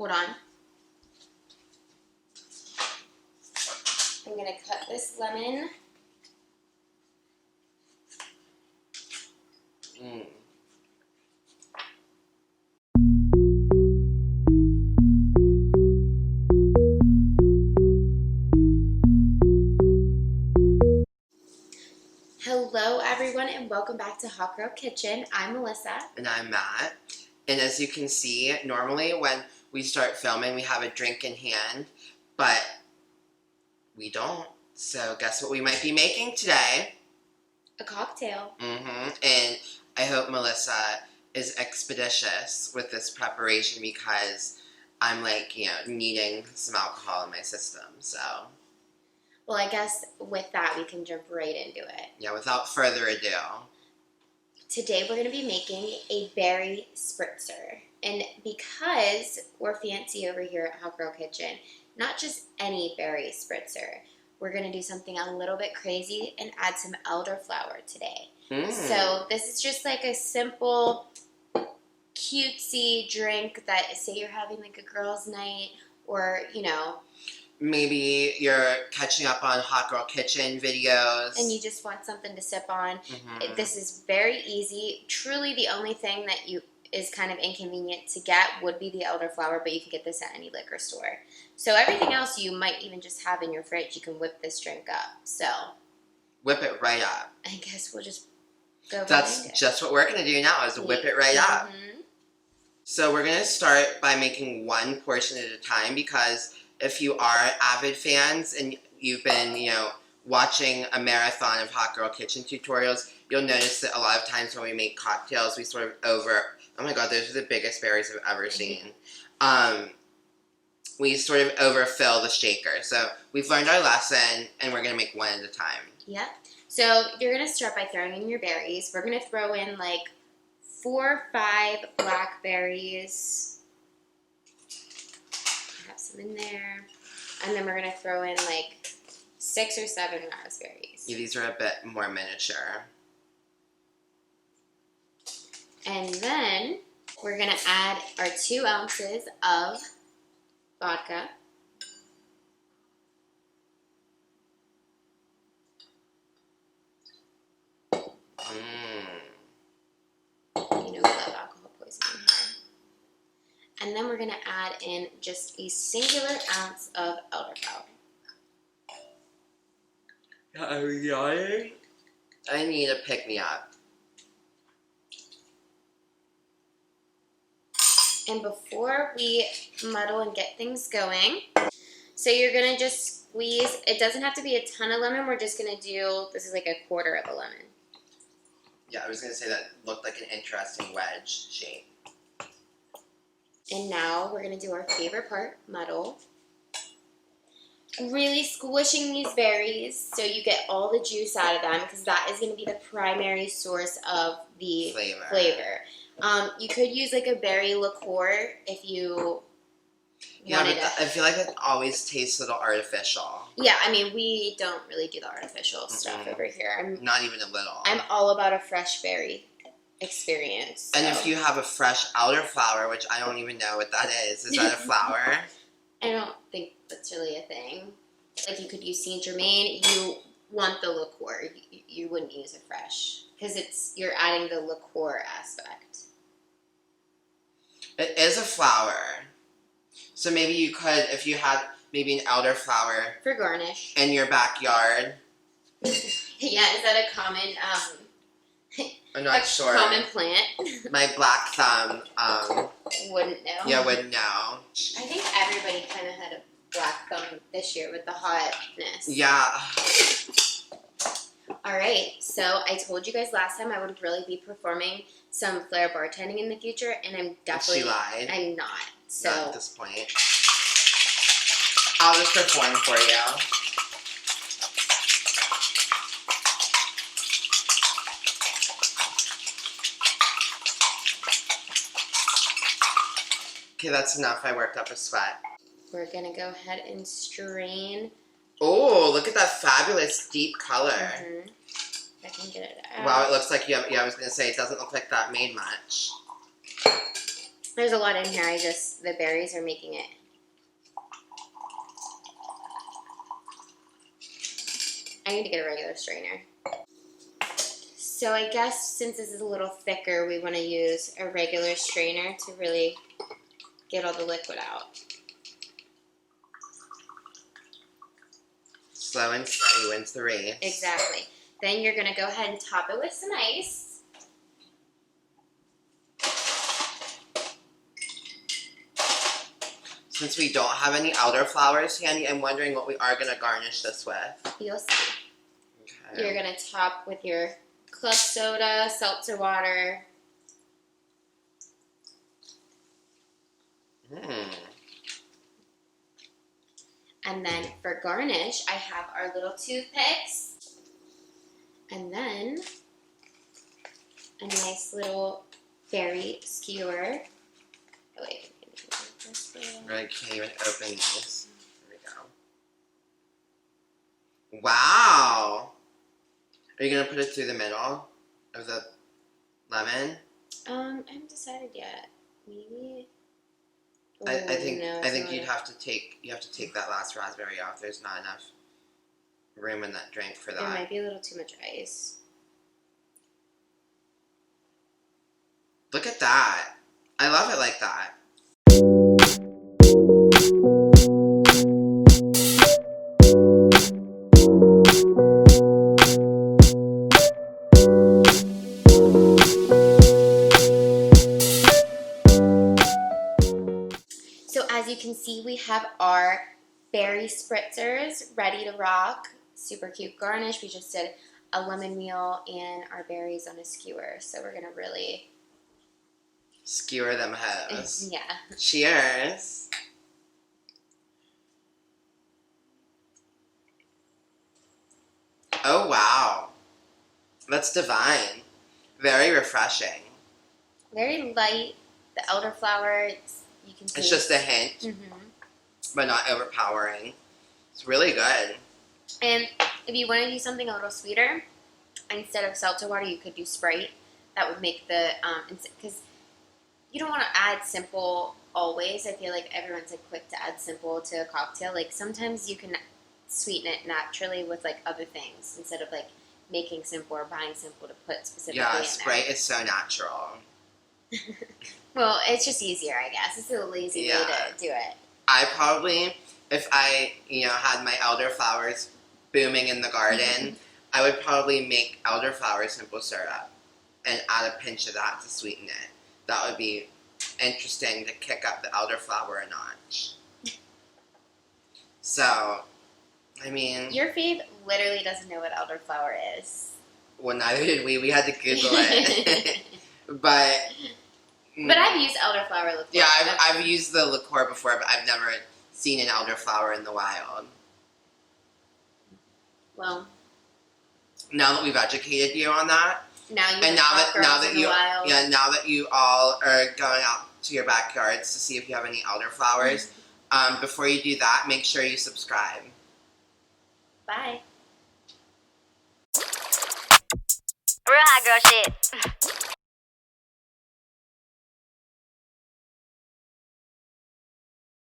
Hold on. I'm going to cut this lemon. Hello everyone and welcome back to Hot Girl Kitchen. I'm Melissa. And I'm Matt. And as you can see, normally when we start filming we have a drink in hand, but we don't. So guess what we might be making today? A cocktail. And I hope Melissa is expeditious with this preparation because I'm like, needing some alcohol in my system, so. Well, I guess with that we can jump right into it. Yeah, without further ado. Today we're going to be making a berry spritzer. And because we're fancy over here at Hot Girl Kitchen, not just any berry spritzer, we're going to do something a little bit crazy and add some elderflower today. So this is just like a simple, cutesy drink that, say you're having like a girls' night or, maybe you're catching up on Hot Girl Kitchen videos. And you just want something to sip on. This is very easy. Truly the only thing that is kind of inconvenient to get would be the elderflower, but you can get this at any liquor store. So everything else you might even just have in your fridge, you can whip this drink up. So whip it right up. I guess we'll just go. That's just what we're going to do now is whip it right up. So we're going to start by making one portion at a time because if you are avid fans and you've been, watching a marathon of Hot Girl Kitchen tutorials, you'll notice that a lot of times when we make cocktails, we sort of oh my god, those are the biggest berries I've ever seen. We sort of overfill the shaker. So we've learned our lesson and we're going to make one at a time. Yep. So you're going to start by throwing in your berries. We're going to throw in like 4 or 5 blackberries. Have some in there. And then we're going to throw in like 6 or 7 raspberries. Yeah, these are a bit more miniature. And then we're going to add our 2 ounces of vodka. We love alcohol poisoning here. And then we're going to add in just a singular ounce of elderflower. Are you yawning? I need a pick-me-up. And before we muddle and get things going, so you're going to just squeeze. It doesn't have to be a ton of lemon. We're just going to do, this is like a quarter of a lemon. Yeah, I was going to say that looked like an interesting wedge shape. And now we're going to do our favorite part, muddle. Really squishing these berries so you get all the juice out of them because that is going to be the primary source of the flavor. You could use like a berry liqueur if you wanted but I feel like it always tastes a little artificial. Yeah, I mean, we don't really do the artificial stuff over here. Not even a little. I'm all about a fresh berry experience. So. And if you have a fresh elderflower, which I don't even know what that is that a flower? I don't think that's really a thing. Like you could use Saint Germain. You want the liqueur. You wouldn't use it fresh because you're adding the liqueur aspect. It is a flower. So maybe you could, if you had maybe an elderflower for garnish in your backyard. Yeah, is that a common? I'm not sure. Common plant. My black thumb wouldn't know. Yeah, wouldn't know. I think everybody kind of had a black thumb this year with the hotness. Yeah. All right, so I told you guys last time I would really be performing some flair bartending in the future, and I'm definitely. She lied. I'm not. So not at this point. I'll just perform for you. Okay, that's enough. I worked up a sweat. We're gonna go ahead and strain. Oh, look at that fabulous deep color. I can get it out. Wow, it looks like you have, I was gonna say, it doesn't look like that made much. There's a lot in here. The berries are making it. I need to get a regular strainer. So I guess since this is a little thicker, we want to use a regular strainer to really get all the liquid out. Slow and steady wins the race. Exactly. Then you're going to go ahead and top it with some ice. Since we don't have any elderflowers handy, I'm wondering what we are going to garnish this with. You'll see. Okay. You're going to top with your club soda, seltzer water. And then for garnish, I have our little toothpicks. And then a nice little berry skewer. Oh, wait. I can't even open these. There we go. Wow! Are you going to put it through the middle of the lemon? I haven't decided yet. Maybe. I think you have to take that last raspberry off. There's not enough room in that drink for that. There might be a little too much ice. Look at that. I love it like that. So as you can see, we have our berry spritzers ready to rock. Super cute garnish. We just did a lemon meal and our berries on a skewer. So we're going to really skewer them hoes. Yeah. Cheers. Oh, wow. That's divine. Very refreshing. Very light. The elderflower, you can taste. It's just a hint, but not overpowering. It's really good. And if you want to do something a little sweeter, instead of seltzer water, you could do Sprite. That would make the, because you don't want to add simple always. I feel like everyone's like quick to add simple to a cocktail. Like sometimes you can sweeten it naturally with like other things instead of like making simple or buying simple to put specifically in there. Sprite is so natural. Well, it's just easier, I guess. It's a lazy way to do it. I probably, if I, had my elderflowers booming in the garden, I would probably make elderflower simple syrup and add a pinch of that to sweeten it. That would be interesting to kick up the elderflower a notch. So, I mean... Your fave literally doesn't know what elderflower is. Well, neither did we. We had to Google it. But I've used elderflower liqueur. Yeah, I've used the liqueur before, but I've never seen an elderflower in the wild. Well, now that we've educated you on that, now that you all are going out to your backyards to see if you have any elderflowers, before you do that, make sure you subscribe. Bye. Real hot girl shit.